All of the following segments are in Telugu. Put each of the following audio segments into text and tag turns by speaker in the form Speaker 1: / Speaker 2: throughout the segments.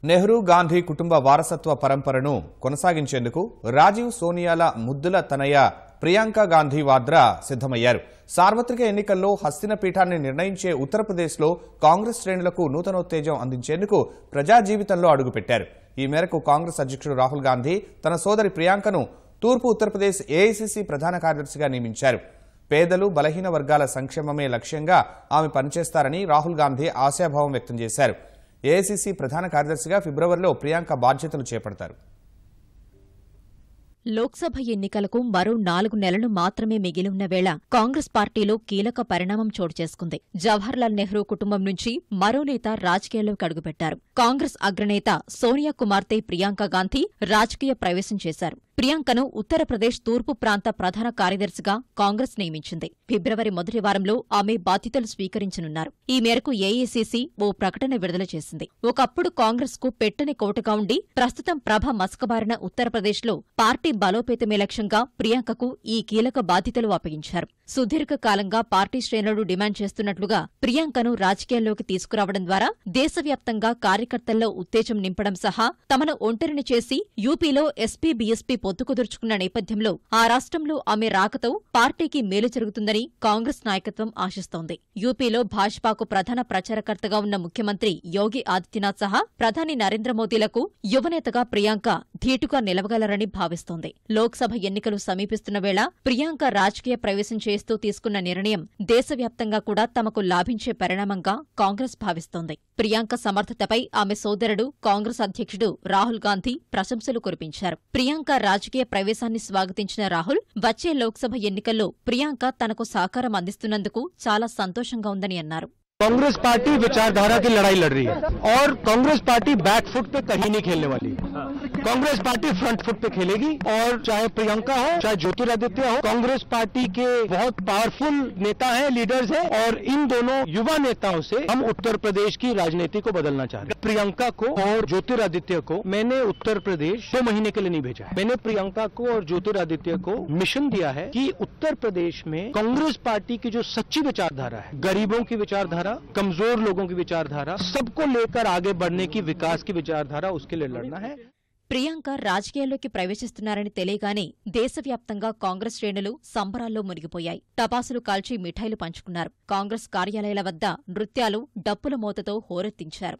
Speaker 1: నెహ్రూ గాంధీ కుటుంబ వారసత్వ పరంపరను కొనసాగించేందుకు రాజీవ్ సోనియాల ముద్దుల తనయ ప్రియాంక గాంధీ వాద్రా సిద్ధమయ్యారు. సార్వత్రిక ఎన్నికల్లో హస్తిన పీఠాన్ని నిర్ణయించే ఉత్తరప్రదేశ్లో కాంగ్రెస్ శ్రేణులకు నూతనోత్తేజం అందించేందుకు ప్రజా జీవితంలో అడుగుపెట్టారు. ఈ మేరకు కాంగ్రెస్ అధ్యక్షుడు రాహుల్ గాంధీ తన సోదరి ప్రియాంకను తూర్పు ఉత్తరప్రదేశ్ ఏఐసీసీ ప్రధాన కార్యదర్శిగా నియమించారు. పేదలు బలహీన వర్గాల సంక్షేమమే లక్ష్యంగా ఆమె పనిచేస్తారని రాహుల్ గాంధీ ఆశాభావం వ్యక్తం చేశారు. ఏఐసీసీ ప్రధాన కార్యదర్శిగా ఫిబ్రవరిలో ప్రియాంక బాధ్యతలు చేపడతారు.
Speaker 2: లోక్సభ ఎన్నికలకు మరో 4 నెలలు మాత్రమే మిగిలి ఉన్న వేళ కాంగ్రెస్ పార్టీలో కీలక పరిణామం చోటు చేసుకుంది. జవహర్లాల్ నెహ్రూ కుటుంబం నుంచి మరో నేత రాజకీయాల్లోకి అడుగుపెట్టారు. కాంగ్రెస్ అగ్రనేత సోనియా కుమార్తె ప్రియాంక గాంధీ రాజకీయ ప్రవేశం చేశారు. ప్రియాంకను ఉత్తరప్రదేశ్ తూర్పు ప్రాంత ప్రధాన కార్యదర్శిగా కాంగ్రెస్ నియమించింది. ఫిబ్రవరి మొదటి వారంలో ఆమె బాధ్యతలు స్వీకరించనున్నారు. ఈ మేరకు ఏఐసీసీ ఓ ప్రకటన విడుదల చేసింది. ఒకప్పుడు కాంగ్రెస్ కు పెట్టని కోటగా ఉండి ప్రస్తుతం ప్రభ మసకబారిన ఉత్తరప్రదేశ్లో పార్టీ బలోపేతమే లక్ష్యంగా ప్రియాంకకు ఈ కీలక బాధ్యతలు అప్పగించారు. సుదీర్ఘకాలంగా పార్టీ శ్రేణులు డిమాండ్ చేస్తున్నట్లుగా ప్రియాంకను రాజకీయాల్లోకి తీసుకురావడం ద్వారా దేశవ్యాప్తంగా కార్యకర్తల్లో ఉత్తేజం నింపడం సహా తమను ఒంటరిని చేసి యూపీలో ఎస్పీ బీఎస్పీ పొత్తు కుదుర్చుకున్న నేపథ్యంలో ఆ రాష్ట్రంలో ఆమె రాకతో పార్టీకి మేలు జరుగుతుందని కాంగ్రెస్ నాయకత్వం ఆశిస్తోంది. యూపీలో భాజపాకు ప్రధాన ప్రచారకర్తగా ఉన్న ముఖ్యమంత్రి యోగి ఆదిత్యనాథ్ సహా ప్రధాని నరేంద్ర మోదీలకు యువనేతగా ప్రియాంక ధీటుగా నిలవగలరని భావిస్తోంది. లోక్సభ ఎన్నికలు సమీపిస్తున్న వేళ ప్రియాంక రాజకీయ ప్రవేశం చేస్తూ తీసుకున్న నిర్ణయం దేశవ్యాప్తంగా కూడా తమకు లాభించే పరిణామంగా కాంగ్రెస్ భావిస్తోంది. ప్రియాంక సమర్థతపై ఆమె సోదరుడు కాంగ్రెస్ అధ్యక్షుడు రాహుల్ గాంధీ ప్రశంసలు కురిపించారు. ప్రియాంక రాజకీయ ప్రవేశాన్ని స్వాగతించిన రాహుల్ వచ్చే లోక్సభ ఎన్నికల్లో ప్రియాంక తనకు సహకారం అందిస్తున్నందుకు చాలా సంతోషంగా ఉందని అన్నారు.
Speaker 3: कांग्रेस पार्टी विचारधारा की लड़ाई लड़ रही है और कांग्रेस पार्टी बैक फुट पे कहीं नहीं खेलने वाली। कांग्रेस पार्टी फ्रंट फुट पे खेलेगी और चाहे प्रियंका हो चाहे ज्योतिरादित्य हो, कांग्रेस पार्टी के बहुत पावरफुल नेता हैं, लीडर्स हैं और इन दोनों युवा नेताओं से हम उत्तर प्रदेश की राजनीति को बदलना चाहते हैं। प्रियंका को और ज्योतिरादित्य को मैंने उत्तर प्रदेश 2 महीने के लिए नहीं भेजा है। मैंने प्रियंका को और ज्योतिरादित्य को मिशन दिया है कि उत्तर प्रदेश में कांग्रेस पार्टी की जो सच्ची विचारधारा है, गरीबों की विचारधारा, कमजोर लोगों की विचारधारा, सबको लेकर आगे बढ़ने की विकास की विचारधारा, उसके लिए लड़ना है।
Speaker 2: ప్రియాంక రాజకీయాల్లోకి ప్రవేశిస్తున్నారని తెలియగానే దేశవ్యాప్తంగా కాంగ్రెస్ శ్రేణులు సంబరాల్లో మునిగిపోయాయి. టపాసులు కాల్చి మిఠాయిలు పంచుకున్నారు. కాంగ్రెస్ కార్యాలయాల వద్ద నృత్యాలు, డప్పుల మోతతో హోరెత్తించారు.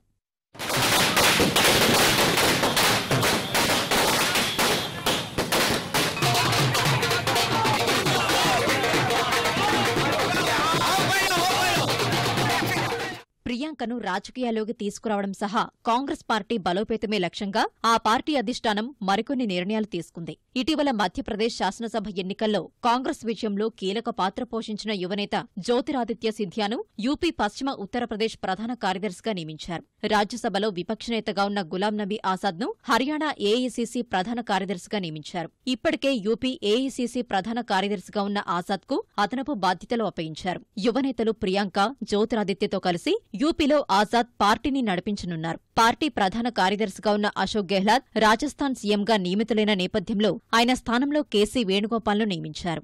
Speaker 2: ప్రియాంకను రాజకీయాల్లోకి తీసుకురావడం సహా కాంగ్రెస్ పార్టీ బలోపేతమే లక్ష్యంగా ఆ పార్టీ అధిష్టానం మరికొన్ని నిర్ణయాలు తీసుకుంది. ఇటీవల మధ్యప్రదేశ్ శాసనసభ ఎన్నికల్లో కాంగ్రెస్ విజయంలో కీలక పాత్ర పోషించిన యువనేత జ్యోతిరాదిత్య సింధియాను యూపీ పశ్చిమ ఉత్తరప్రదేశ్ ప్రధాన కార్యదర్శిగా నియమించారు. రాజ్యసభలో విపక్షనేతగా ఉన్న గులాం నబీ ఆజాద్ను హర్యానా ఏఐసీసీ ప్రధాన కార్యదర్శిగా నియమించారు. ఇప్పటికే యూపీ ఏఐసీసీ ప్రధాన కార్యదర్శిగా ఉన్న ఆజాద్కు అదనపు బాధ్యతలు అప్పగించారు. యువనేతలు ప్రియాంక, జ్యోతిరాదిత్యతో కలిసి యూపీలో ఆజాద్ పార్టీని నడిపించనున్నారు. పార్టీ ప్రధాన కార్యదర్శిగా ఉన్న అశోక్ గెహ్లాట్ రాజస్థాన్ సీఎంగా నియమితులైన నేపథ్యంలో ఆయన స్థానంలో కేసీ వేణుగోపాల్ను నియమించారు.